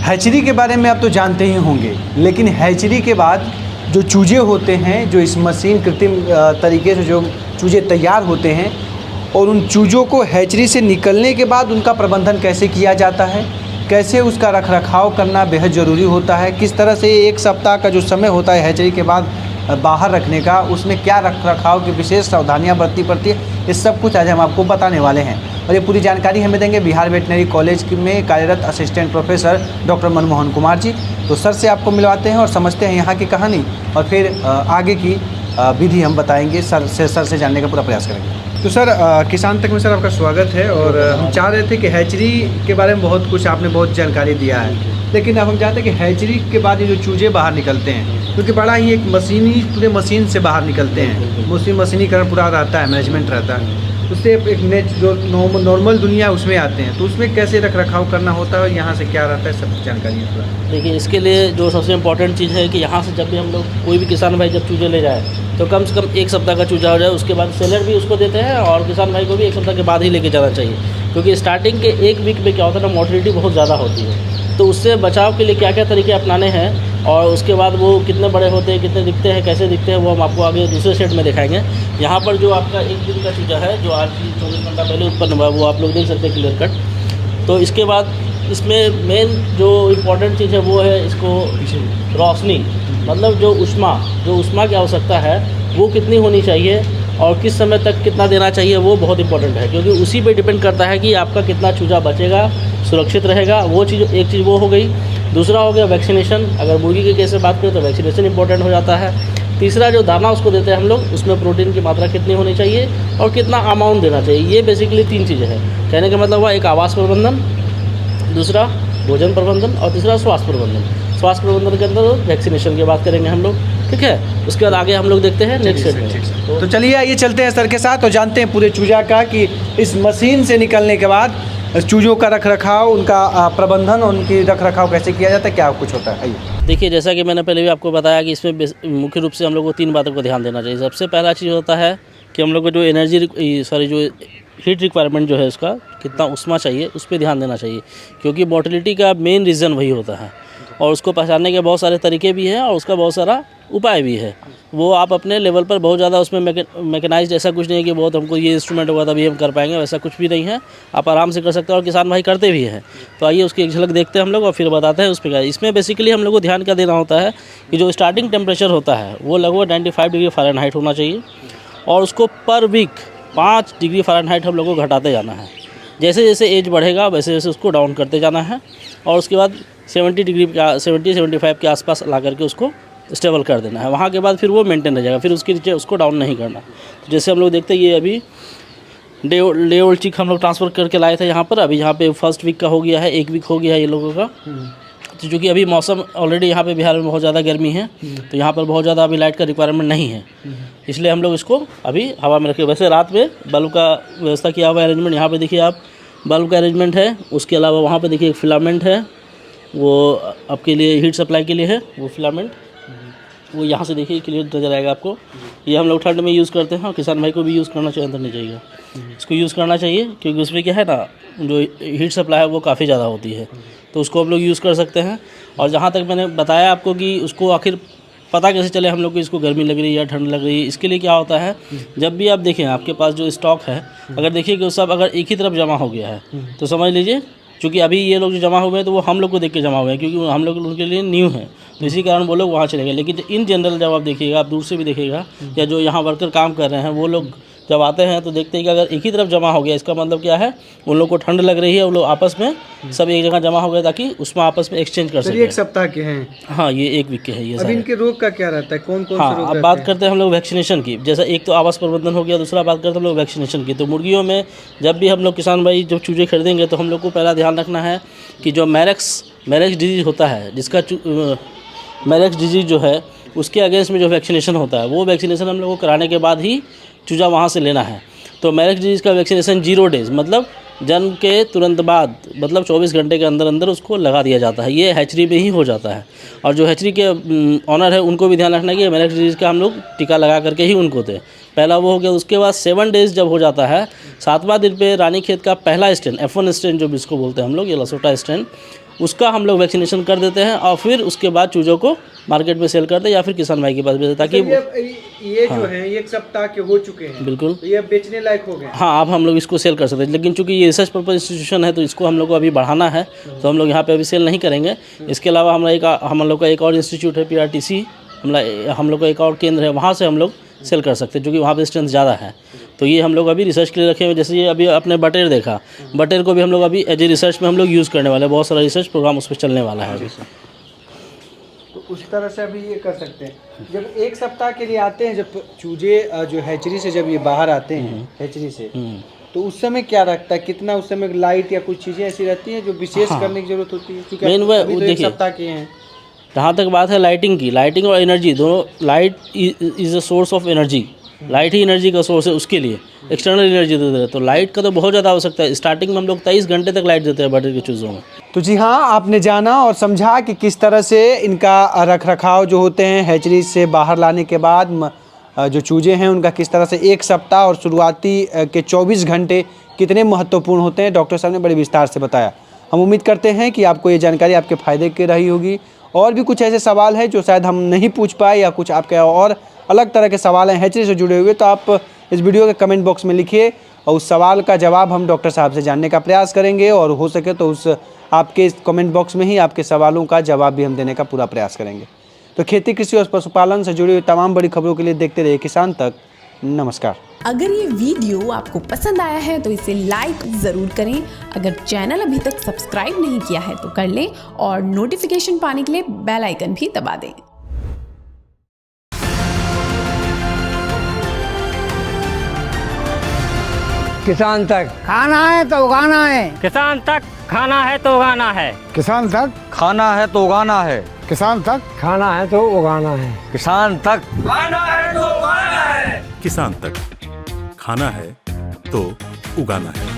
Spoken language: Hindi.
हैचरी के बारे में आप तो जानते ही होंगे, लेकिन हैचरी के बाद जो चूजे होते हैं, जो इस मशीन कृत्रिम तरीके से जो चूजे तैयार होते हैं, और उन चूज़ों को हैचरी से निकलने के बाद उनका प्रबंधन कैसे किया जाता है, कैसे उसका रखरखाव करना बेहद ज़रूरी होता है, किस तरह से एक सप्ताह का जो समय होता है हैचरी के बाद बाहर रखने का, उसमें क्या रखरखाव की विशेष सावधानियां बरतनी पड़ती है, ये सब कुछ आज हम आपको बताने वाले हैं। और ये पूरी जानकारी हमें देंगे बिहार वेटनरी कॉलेज में कार्यरत assistant professor doctor Manmohan Kumar ji. तो सर से आपको मिलवाते हैं और समझते हैं यहाँ की कहानी, और फिर आगे की विधि हम बताएंगे, सर से जानने का पूरा प्रयास करेंगे। तो सर, किसान तक में सर आपका स्वागत है। और हम चाह रहे थे कि हैचरी के बारे में बहुत कुछ आपने बहुत जानकारी दिया है, लेकिन अब हम चाहते हैं कि हैचरी के बाद ये जो चूजे बाहर निकलते हैं, क्योंकि बड़ा ही एक पूरे मशीन से बाहर निकलते हैं, मशीनीकरण पूरा रहता है, मैनेजमेंट रहता है, उससे एक जो नॉर्मल दुनिया है उसमें आते हैं, तो उसमें कैसे रखरखाव करना होता है और यहाँ से क्या रहता है, सब जानकारी है पूरा। देखिए, इसके लिए जो सबसे इम्पोर्टेंट चीज़ है कि यहाँ से जब भी हम लोग कोई भी किसान भाई जब चूजे ले जाए तो कम से कम एक सप्ताह का चूजा हो जाए, उसके बाद सेलर भी उसको देते हैं और किसान भाई को भी एक सप्ताह के बाद ही लेके जाना चाहिए, क्योंकि स्टार्टिंग के एक वीक में क्या होता है ना, मोर्टेलिटी बहुत ज़्यादा होती है। तो उससे बचाव के लिए क्या क्या तरीके अपनाने हैं और उसके बाद वो कितने बड़े होते हैं, कितने दिखते हैं, कैसे दिखते हैं, वो हम आपको आगे दूसरे सेट में दिखाएंगे। यहाँ पर जो आपका एक दिन का चूजा है जो आज 24 घंटा पहले उत्पन्न हुआ, वो आप लोग देख सकते हैं क्लियर कट। तो इसके बाद इसमें मेन जो इम्पोर्टेंट चीज़ है वो है इसको रोशनी, मतलब जो उष्मा की आवश्यकता है वो कितनी होनी चाहिए और किस समय तक कितना देना चाहिए, वो बहुत इंपॉर्टेंट है, क्योंकि उसी पे डिपेंड करता है कि आपका कितना चूजा बचेगा, सुरक्षित रहेगा। वो चीज़, एक चीज़ वो हो गई। दूसरा हो गया वैक्सीनेशन। अगर मुर्गी के केस से बात करें तो वैक्सीनेशन इंपॉर्टेंट हो जाता है। तीसरा, जो दाना उसको देते हैं हम लोग, उसमें प्रोटीन की मात्रा कितनी होनी चाहिए और कितना अमाउंट देना चाहिए। ये बेसिकली 3 चीज़ें हैं। कहने का मतलब हुआ, एक आवास प्रबंधन, दूसरा भोजन प्रबंधन और तीसरा स्वास्थ्य प्रबंधन। स्वास्थ्य प्रबंधन के अंदर वैक्सीनेशन की बात करेंगे हम लोग, ठीक है। उसके बाद आगे हम लोग देखते हैं नेक्स्ट सेट में। तो चलिए आइए चलते हैं सर के साथ और जानते हैं पूरे चूजा का कि इस मशीन से निकलने के बाद चूजों का रखरखाव, उनका प्रबंधन, उनकी रखरखाव कैसे किया जाता है, क्या कुछ होता है। आइए। देखिए, जैसा कि मैंने पहले भी आपको बताया कि इसमें मुख्य रूप से हम लोग को 3 बातों को ध्यान देना चाहिए। सबसे पहला चीज़ होता है कि हम लोग को जो जो हीट रिक्वायरमेंट जो है उसका कितना उष्मा चाहिए, उस पर ध्यान देना चाहिए, क्योंकि मोर्टेलिटी का मेन रीज़न वही होता है। और उसको पहचानने के बहुत सारे तरीके भी हैं और उसका बहुत सारा उपाय भी है। वो आप अपने लेवल पर बहुत ज़्यादा उसमें मैकेनाइज्ड ऐसा कुछ नहीं है कि बहुत हमको ये इंस्ट्रूमेंट होगा तभी हम कर पाएंगे, वैसा कुछ भी नहीं है। आप आराम से कर सकते हैं और किसान भाई करते भी हैं। तो आइए उसकी एक झलक देखते हैं हम लोग और फिर बताते हैं उस पर क्या। इसमें बेसिकली हम लोग को ध्यान क्या देना होता है कि जो स्टार्टिंग टेम्परेचर होता है वो लगभग 95 डिग्री फ़ारेनहाइट होना चाहिए और उसको पर वीक 5 डिग्री फ़ारेनहाइट हम लोग को घटाते जाना है। जैसे जैसे एज बढ़ेगा वैसे वैसे उसको डाउन करते जाना है और उसके बाद 70-75 के आसपास ला करके उसको स्टेबल कर देना है। वहाँ के बाद फिर वो मेंटेन रह जाएगा, फिर उसके नीचे उसको डाउन नहीं करना। तो जैसे हम लोग देखते हैं, ये अभी डे ओल्ड चिक हम लोग ट्रांसफ़र करके लाए थे यहाँ पर। अभी यहाँ पे फर्स्ट वीक का हो गया है, 1 वीक हो गया है ये लोगों का। तो चूँकि अभी मौसम ऑलरेडी यहाँ पे बिहार में बहुत ज़्यादा गर्मी है, तो यहाँ पर बहुत ज़्यादा अभी लाइट का रिक्वायरमेंट नहीं है, इसलिए हम लोग इसको अभी हवा में रखे। वैसे रात में बल्ब का व्यवस्था किया हुआ अरेंजमेंट, यहाँ पे देखिए आप बल्ब का अरेंजमेंट है। उसके अलावा वहाँ पे देखिए एक फिलामेंट है, वो आपके लिए हीट सप्लाई के लिए है। वो फिलामेंट वो यहाँ से देखिए क्लियर नजर आएगा आपको। ये हम लोग ठंड में यूज़ करते हैं और किसान भाई को भी यूज़ करना चाहिए, अंदर नहीं जाएगा, इसको यूज़ करना चाहिए, क्योंकि उसमें क्या है ना, जो हीट सप्लाई है वो काफ़ी ज़्यादा होती है, तो उसको हम लोग यूज़ कर सकते हैं। और जहाँ तक मैंने बताया आपको कि उसको आखिर पता कैसे चले हम लोग को इसको गर्मी लग रही है या ठंड लग रही है, इसके लिए क्या होता है, जब भी आप देखें आपके पास जो स्टॉक है, अगर देखिए कि वो सब अगर एक ही तरफ जमा हो गया है तो समझ लीजिए, क्योंकि अभी ये लोग जो जमा हुए हैं तो वो हम लोग को देख के जमा हुए हैं, क्योंकि हम लोग उनके लिए न्यू है, तो इसी कारण वो लोग वहाँ चले गए। लेकिन इन जनरल जब आप देखिएगा, आप दूर से भी देखिएगा, या जो यहाँ वर्कर काम कर रहे हैं वो लोग जब आते हैं तो देखते हैं कि अगर एक ही तरफ जमा हो गया, इसका मतलब क्या है, उन लोग को ठंड लग रही है, वो लोग आपस में सब एक जगह जमा हो गए ताकि उसमें आपस में एक्सचेंज कर सकें। 1 सप्ताह के हैं। हाँ, ये 1 वीक के है ये। अभी इनके रोग का क्या रहता है, कौन कौन से रोग? अब बात करते हैं हम लोग वैक्सीनेशन की। जैसा एक तो आवास प्रबंधन हो गया, दूसरा बात करते हैं हम लोग वैक्सीनेशन की। तो मुर्गियों में जब भी हम लोग किसान भाई जब चूजे खरीदेंगे तो हम लोग को पहला ध्यान रखना है कि जो मैरेक्स डिजीज़ होता है, जिसका मैरेक्स डिजीज़ जो है उसके अगेंस्ट में जो वैक्सीनेशन होता है, वो वैक्सीनेशन हम लोग को कराने के बाद ही चूजा वहाँ से लेना है। तो मैरेक्स डिजीज़ का वैक्सीनेशन 0 डेज़, मतलब जन्म के तुरंत बाद, मतलब 24 घंटे के अंदर अंदर उसको लगा दिया जाता है। ये हैचरी में ही हो जाता है। और जो हैचरी के ऑनर है उनको भी ध्यान रखना है कि मैरेक्स डिजीज़ का हम लोग टीका लगा करके ही उनको दें। पहला वो हो गया। उसके बाद 7 डेज़ जब हो जाता है, 7वां दिन पे रानीखेत का पहला स्ट्रेन, F1 स्ट्रेन जो जिसको बोलते हैं हम लोग, ये लसोटा स्ट्रेन, उसका हम लोग वैक्सीनेशन कर देते हैं और फिर उसके बाद चूज़ों को मार्केट में सेल करते हैं या फिर किसान भाई के पास भेजते हैं ताकि ये जो है 1 सप्ताह के हो चुके हैं, बिल्कुल तो ये बेचने लायक हो गए। हाँ, अब हम लोग इसको सेल कर सकते हैं, लेकिन चूंकि ये रिसर्च पर्पज इंस्टीट्यूशन है तो इसको हम लोग को अभी बढ़ाना है, तो हम लोग यहाँ पे अभी सेल नहीं करेंगे। इसके अलावा हम लोग का एक और इंस्टीट्यूट है PRTC, हम लोग का एक और केंद्र है, वहाँ से हम लोग सेल कर सकते हैं क्योंकि वहाँ पे स्ट्रेंथ ज़्यादा है। तो ये हम लोग अभी रिसर्च के लिए रखे हुए, जैसे ये अभी आपने बटेर देखा, बटेर को भी हम लोग अभी एज ए रिसर्च में हम लोग यूज़ करने वाले हैं, बहुत सारा रिसर्च प्रोग्राम उस पर चलने वाला है अभी। तो उस तरह से अभी ये कर सकते हैं। जब 1 सप्ताह के लिए आते हैं, जब चूजे जो हैचरी से जब ये बाहर आते हैं हैचरी से, तो उस समय क्या रखता है, कितना उस समय लाइट या कुछ चीज़ें ऐसी रहती हैं जो विशेष करने की जरूरत होती है? क्योंकि मेन अभी तो 1 देखिए, सप्ताह के हैं। जहाँ तक बात है लाइटिंग की, लाइटिंग और एनर्जी दोनों, light is a source of energy, light he energy का सोर्स है, उसके लिए एक्सटर्नल एनर्जी देते हैं, तो लाइट का तो बहुत ज़्यादा आवश्यकता है। स्टार्टिंग में हम लोग 23 घंटे तक लाइट देते हैं बटेर के चूज़ों में। तो जी हाँ, आपने जाना और समझा कि किस तरह से इनका रख रखाव जो होते हैं हैचरी से बाहर लाने के बाद जो चूजे हैं उनका किस तरह से 1 सप्ताह और शुरुआती के 24 घंटे कितने महत्वपूर्ण होते हैं, डॉक्टर साहब ने बड़े विस्तार से बताया। हम उम्मीद करते हैं कि आपको ये जानकारी आपके फ़ायदे की रही होगी। और भी कुछ ऐसे सवाल हैं जो शायद हम नहीं पूछ पाए या कुछ आपके और अलग तरह के सवाल हैं हैचरी से जुड़े हुए, तो आप इस वीडियो के कमेंट बॉक्स में लिखिए और उस सवाल का जवाब हम डॉक्टर साहब से जानने का प्रयास करेंगे, और हो सके तो उस आपके इस कमेंट बॉक्स में ही आपके सवालों का जवाब भी हम देने का पूरा प्रयास करेंगे। तो खेती, कृषि और पशुपालन से जुड़ी हुई तमाम बड़ी खबरों के लिए देखते रहिए किसान तक। नमस्कार। अगर ये वीडियो आपको पसंद आया है तो इसे लाइक ज़रूर करें। अगर चैनल अभी तक सब्सक्राइब नहीं किया है तो कर लें और नोटिफिकेशन पाने के लिए बेल आइकन भी दबा दें। किसान तक खाना है तो उगाना है, किसान तक खाना है तो उगाना है, किसान तक खाना है तो उगाना है, किसान तक खाना है तो उगाना है, किसान तक खाना है तो उगाना है, किसान तक खाना है तो उगाना है।